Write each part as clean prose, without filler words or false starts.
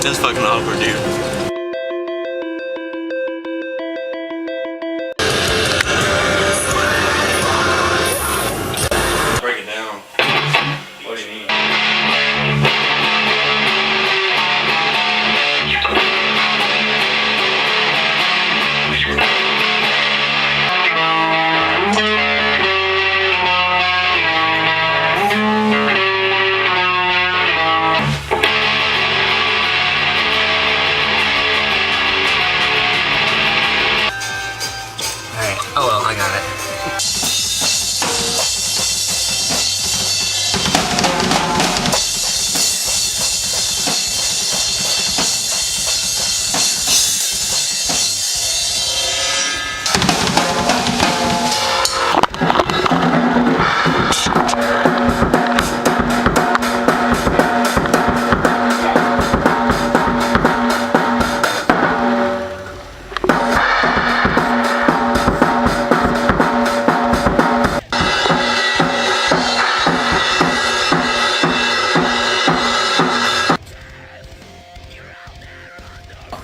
That's fucking awkward, dude. Break it down. What do you mean? Oh well, I got it.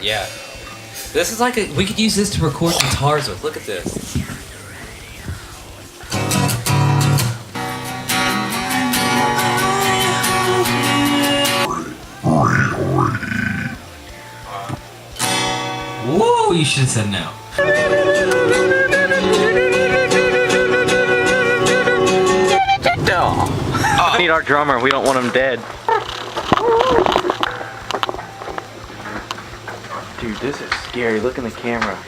Yeah. This is like we could use this to record guitars with. Look at this. Whoa, you should have said no. No. We need our drummer. We don't want him dead. Dude, this is scary. Look in the camera.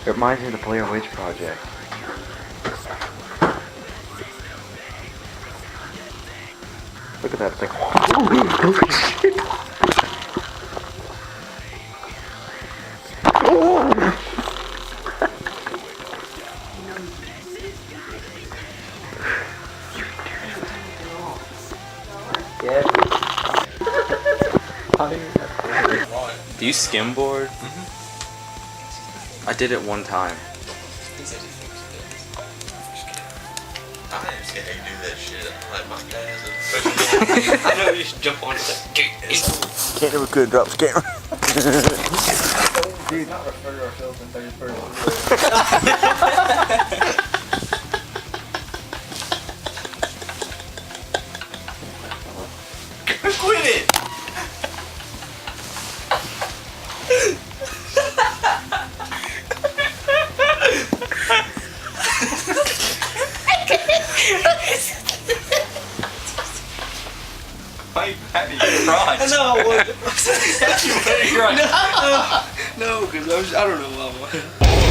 It reminds me of the Blair Witch Project. Look at that. It's like, holy shit. Do you skimboard? Mm-hmm. I did it one time. I didn't see how you do that shit. Like my dad's I know you just jump on it like, Can't do a good drops camera. Dude, not refer to ourselves in third person. Quit it! Why are you patting your crotch? No, you patting your crotch? no, because I don't know why.